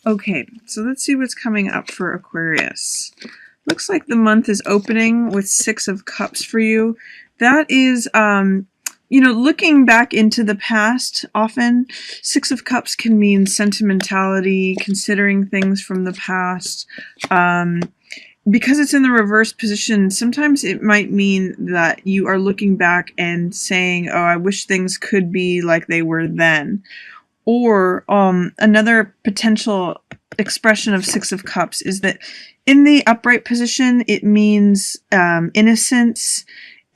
Okay, so let's see what's coming up for Aquarius. Looks like the month is opening with Six of Cups for you. That is, looking back into the past, often Six of Cups can mean sentimentality, considering things from the past. Because it's in the reverse position, sometimes it might mean that you are looking back and saying, oh, I wish things could be like they were then. Or another potential expression of Six of Cups is that in the upright position, it means innocence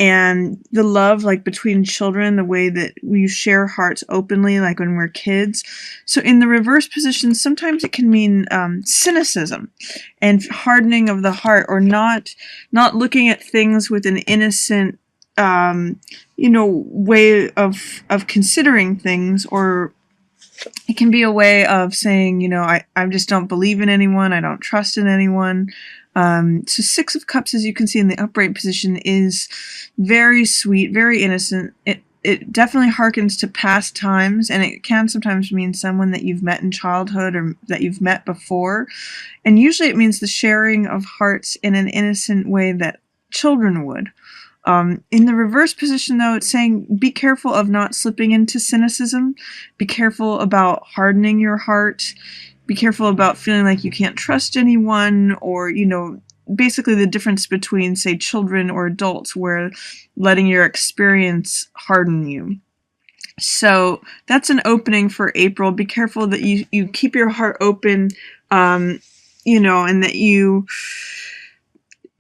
and the love, like between children, the way that you share hearts openly, like when we're kids. So in the reverse position, sometimes it can mean cynicism and hardening of the heart, or not looking at things with an innocent, way of considering things, or it can be a way of saying, I just don't believe in anyone. I don't trust in anyone. So Six of Cups, as you can see in the upright position, is very sweet, very innocent. It definitely harkens to past times, and it can sometimes mean someone that you've met in childhood or that you've met before. And usually it means the sharing of hearts in an innocent way that children would. In the reverse position, though, it's saying be careful of not slipping into cynicism. Be careful about hardening your heart. Be careful about feeling like you can't trust anyone, or, basically the difference between, say, children or adults, where letting your experience harden you. So that's an opening for April. Be careful that you keep your heart open, and that you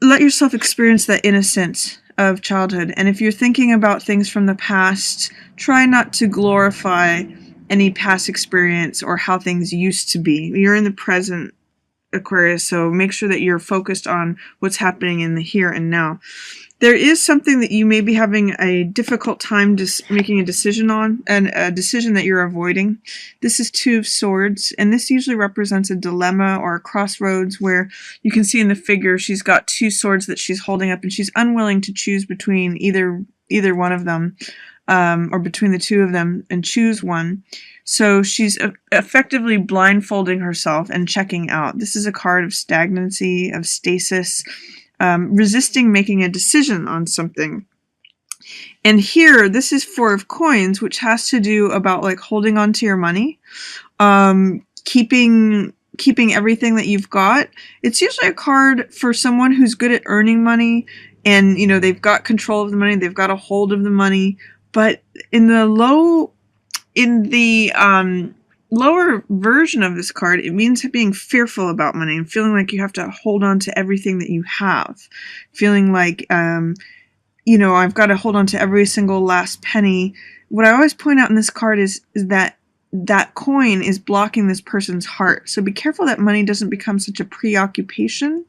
let yourself experience that innocence of childhood. And if you're thinking about things from the past, try not to glorify any past experience or how things used to be. You're in the present, Aquarius, so make sure that you're focused on what's happening in the here and now. There is something that you may be having a difficult time just making a decision on, and a decision that you're avoiding. This is Two of Swords, and this usually represents a dilemma or a crossroads, where you can see in the figure she's got two swords that she's holding up, and she's unwilling to choose between either one of them, or between the two of them, and choose one. So she's effectively blindfolding herself and checking out. This is a card of stagnancy, of stasis, resisting making a decision on something. And here, this is Four of Coins, which has to do about like holding on to your money, keeping everything that you've got. It's usually a card for someone who's good at earning money, and they've got control of the money, they've got a hold of the money. But in the lower version of this card, it means being fearful about money and feeling like you have to hold on to everything that you have. Feeling like, I've got to hold on to every single last penny. What I always point out in this card is that coin is blocking this person's heart. So be careful that money doesn't become such a preoccupation,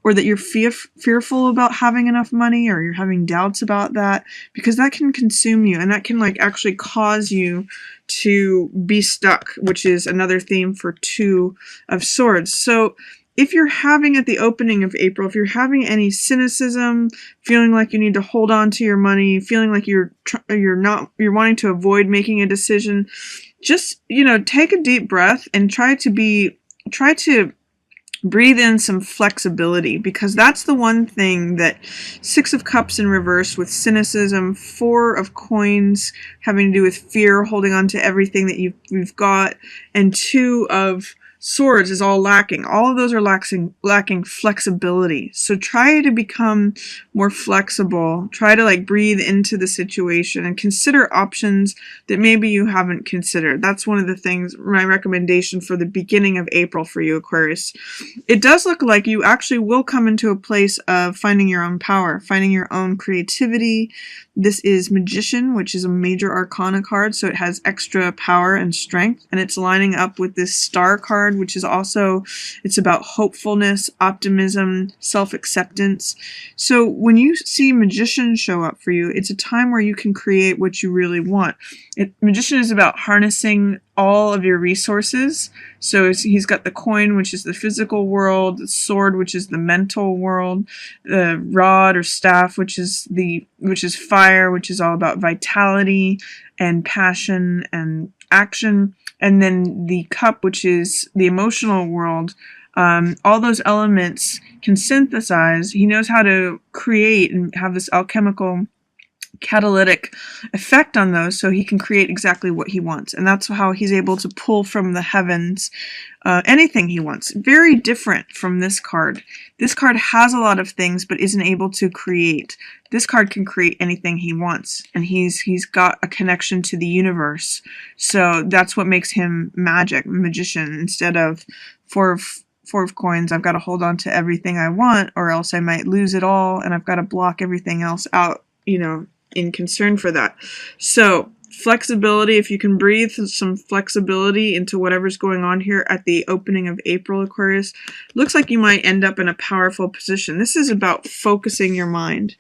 or that you're fearful about having enough money, or you're having doubts about that, because that can consume you, and that can actually cause you to be stuck, which is another theme for Two of Swords. So if you're having, at the opening of April, if you're having any cynicism, feeling like you need to hold on to your money, feeling like you're wanting to avoid making a decision, just, take a deep breath and try to breathe in some flexibility, because that's the one thing that Six of Cups in reverse with cynicism, Four of Coins having to do with fear, holding on to everything that you've got, and Two of Swords is all lacking. All of those are lacking flexibility. So try to become more flexible. Try to breathe into the situation and consider options that maybe you haven't considered. That's one of the things, my recommendation for the beginning of April for you, Aquarius. It does look like you actually will come into a place of finding your own power, finding your own creativity. This is Magician, which is a major arcana card, so it has extra power and strength, and it's lining up with this Star card, which is also, it's about hopefulness, optimism, self-acceptance. So when you see Magician show up for you, it's a time where you can create what you really want. Magician is about harnessing all of your resources. So he's got the coin, which is the physical world, the sword, which is the mental world, the rod or staff, which is fire, which is all about vitality and passion and action. and then the cup, which is the emotional world. All those elements can synthesize. He knows how to create and have this alchemical catalytic effect on those, so he can create exactly what he wants. And that's how he's able to pull from the heavens anything he wants. Very different from this card. This card has a lot of things but isn't able to create. This card can create anything he wants, and he's got a connection to the universe. So that's what makes him magician. Instead of four of coins, I've got to hold on to everything I want, or else I might lose it all, and I've got to block everything else out, in concern for that. So flexibility, if you can breathe some flexibility into whatever's going on here at the opening of April, Aquarius, looks like you might end up in a powerful position. This is about focusing your mind,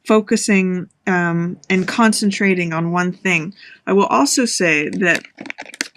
focusing and concentrating on one thing. I will also say that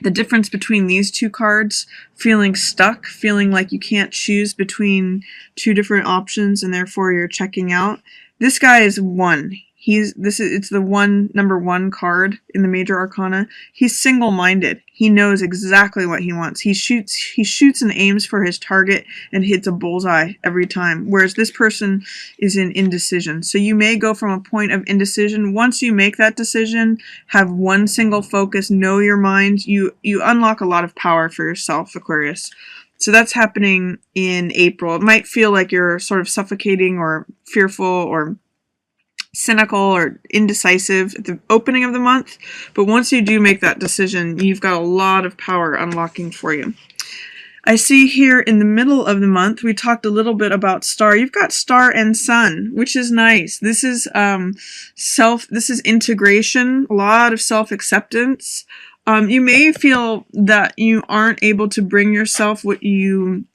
the difference between these two cards, feeling stuck, feeling like you can't choose between two different options and therefore you're checking out, this guy is one. It's the number one card in the major arcana. He's single-minded. He knows exactly what he wants. He shoots and aims for his target and hits a bullseye every time. Whereas this person is in indecision. So you may go from a point of indecision. Once you make that decision, have one single focus, know your mind, you unlock a lot of power for yourself, Aquarius. So that's happening in April. It might feel like you're sort of suffocating or fearful or cynical or indecisive at the opening of the month, but once you do make that decision, you've got a lot of power unlocking for you. I see here in the middle of the month, we talked a little bit about star. You've got star and sun, which is nice. This is this is integration, a lot of self-acceptance. You may feel that you aren't able to bring yourself what you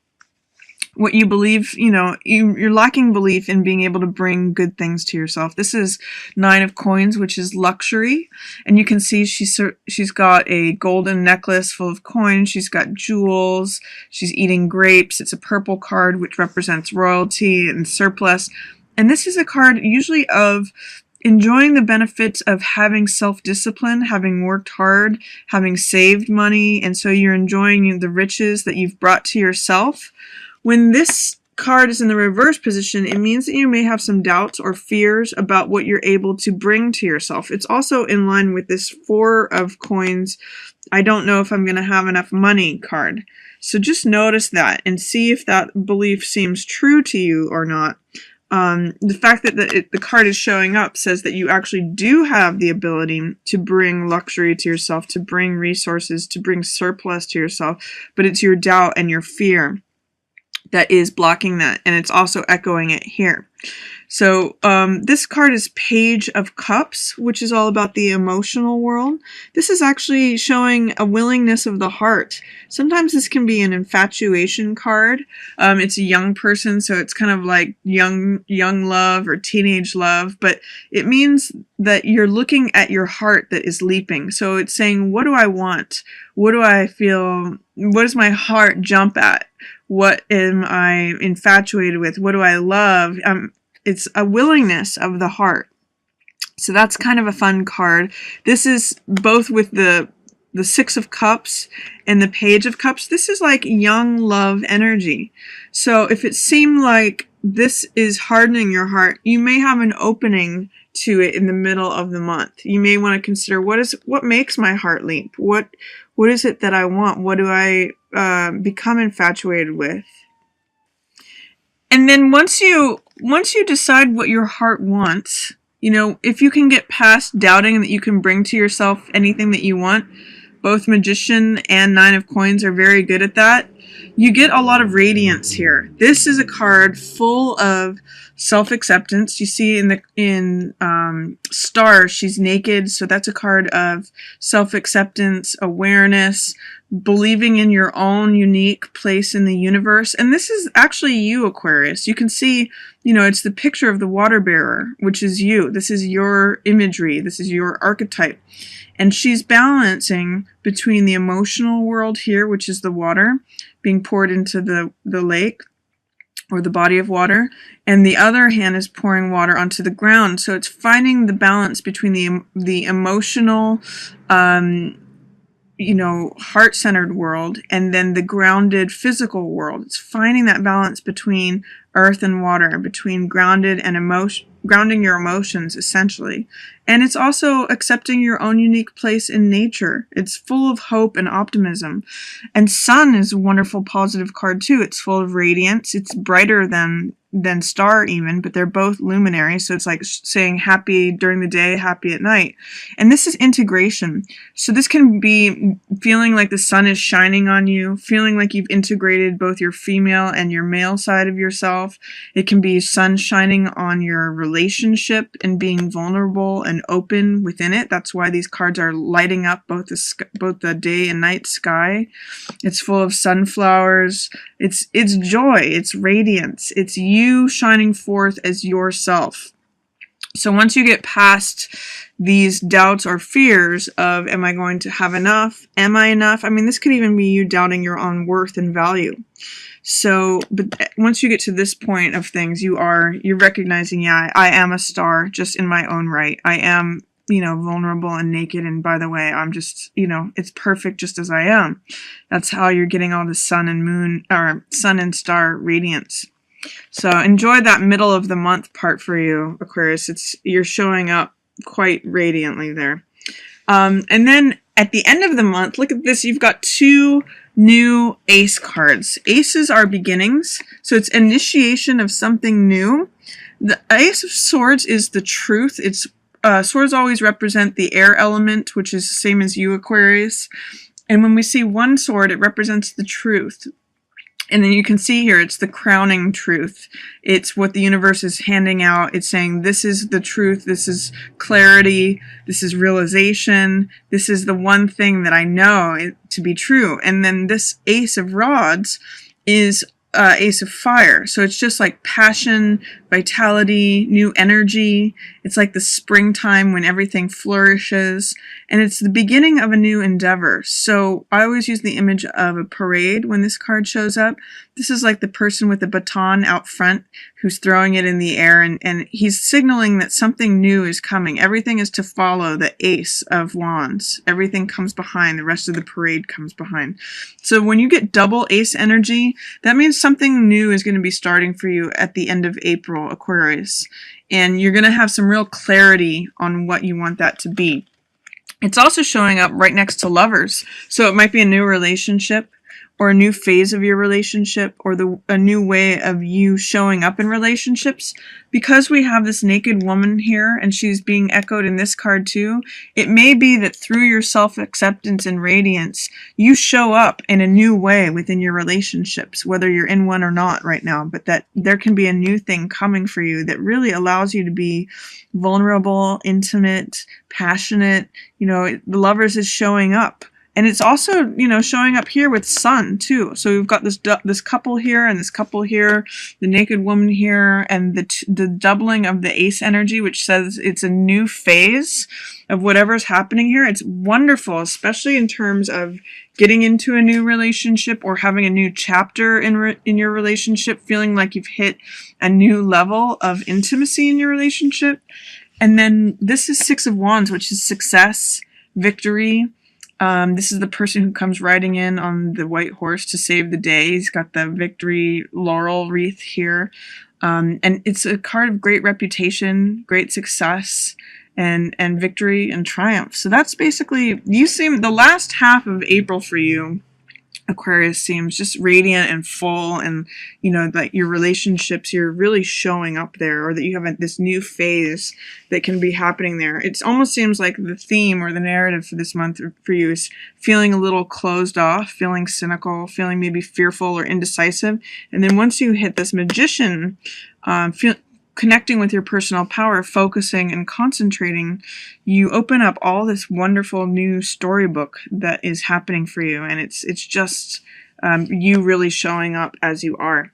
believe, you're lacking belief in being able to bring good things to yourself. This is 9 of coins, which is luxury. And you can see she's got a golden necklace full of coins. She's got jewels. She's eating grapes. It's a purple card, which represents royalty and surplus. And this is a card usually of enjoying the benefits of having self-discipline, having worked hard, having saved money. And so you're enjoying the riches that you've brought to yourself. When this card is in the reverse position, it means that you may have some doubts or fears about what you're able to bring to yourself. It's also in line with this 4 of coins, I don't know if I'm going to have enough money card. So just notice that and see if that belief seems true to you or not. The fact that the card is showing up says that you actually do have the ability to bring luxury to yourself, to bring resources, to bring surplus to yourself, but it's your doubt and your fear that is blocking that, and it's also echoing it here. So this card is Page of Cups, which is all about the emotional world. This is actually showing a willingness of the heart. Sometimes this can be an infatuation card. It's a young person, so it's kind of like young love or teenage love, but it means that you're looking at your heart that is leaping. So it's saying, what do I want? What do I feel? What does my heart jump at? What am I infatuated with? What do I love? It's a willingness of the heart. So that's kind of a fun card. This is both with the 6 of Cups and the Page of Cups. This is like young love energy. So if it seemed like this is hardening your heart, you may have an opening to it in the middle of the month. You may want to consider what makes my heart leap? What is it that I want? What do I become infatuated with? And then once you decide what your heart wants, if you can get past doubting that you can bring to yourself anything that you want, both Magician and 9 of Coins are very good at that. You get a lot of radiance here. This is a card full of self-acceptance. You see in Star, she's naked, so that's a card of self-acceptance, awareness, believing in your own unique place in the universe. And this is actually you, Aquarius. You can see, it's the picture of the water bearer, which is you. This is your imagery. This is your archetype. And she's balancing between the emotional world here, which is the water being poured into the lake or the body of water, and the other hand is pouring water onto the ground. So it's finding the balance between the emotional heart-centered world, and then the grounded physical world. It's finding that balance between earth and water, between grounded and grounding your emotions, essentially. And it's also accepting your own unique place in nature. It's full of hope and optimism. And Sun is a wonderful positive card too. It's full of radiance. It's brighter than Star even, but they're both luminary, so it's like saying happy during the day, happy at night. And this is integration. So this can be feeling like the sun is shining on you, feeling like you've integrated both your female and your male side of yourself. It can be sun shining on your relationship and being vulnerable and open within it. That's why these cards are lighting up both the day and night sky. It's full of sunflowers. It's joy, it's radiance, it's you shining forth as yourself. So once you get past these doubts or fears of, am I going to have enough? Am I enough? I mean, this could even be you doubting your own worth and value. So, but once you get to this point of things, you're recognizing, yeah, I am a star just in my own right. I am, vulnerable and naked. And by the way, I'm just, it's perfect just as I am. That's how you're getting all the sun and moon, or sun and star radiance. So enjoy that middle of the month part for you, Aquarius. You're showing up quite radiantly there. And then at the end of the month, look at this. You've got 2 new ace cards. Aces are beginnings. So it's initiation of something new. The Ace of Swords is the truth. Swords always represent the air element, which is the same as you, Aquarius. And when we see one sword, it represents the truth. And then you can see here, it's the crowning truth. It's what the universe is handing out. It's saying, this is the truth. This is clarity. This is realization. This is the one thing that I know to be true. And then this Ace of Rods is Ace of Fire. So it's just like passion, vitality, new energy. It's like the springtime when everything flourishes. And it's the beginning of a new endeavor. So I always use the image of a parade when this card shows up. This is like the person with the baton out front who's throwing it in the air, and he's signaling that something new is coming. Everything is to follow the Ace of Wands. Everything comes behind. The rest of the parade comes behind. So when you get double Ace energy, that means something new is going to be starting for you at the end of April, Aquarius. And you're going to have some real clarity on what you want that to be. It's also showing up right next to Lovers. So it might be a new relationship, or a new phase of your relationship, or a new way of you showing up in relationships. Because we have this naked woman here, and she's being echoed in this card too, it may be that through your self-acceptance and radiance, you show up in a new way within your relationships, whether you're in one or not right now, but that there can be a new thing coming for you that really allows you to be vulnerable, intimate, passionate. The Lovers is showing up. And it's also, showing up here with Sun too. So we've got this couple here and this couple here, the naked woman here, and the doubling of the Ace energy, which says it's a new phase of whatever's happening here. It's wonderful, especially in terms of getting into a new relationship or having a new chapter in your relationship, feeling like you've hit a new level of intimacy in your relationship. And then this is 6 of Wands, which is success, victory. This is the person who comes riding in on the white horse to save the day. He's got the victory laurel wreath here. And it's a card of great reputation, great success, and victory and triumph. So that's basically, the last half of April for you, Aquarius, seems just radiant and full, and that your relationships, you're really showing up there, or that you have this new phase that can be happening there. It almost seems like the theme or the narrative for this month for you is feeling a little closed off, feeling cynical, feeling maybe fearful or indecisive. And then once you hit this Magician, connecting with your personal power, focusing and concentrating, you open up all this wonderful new storybook that is happening for you. And it's just you really showing up as you are.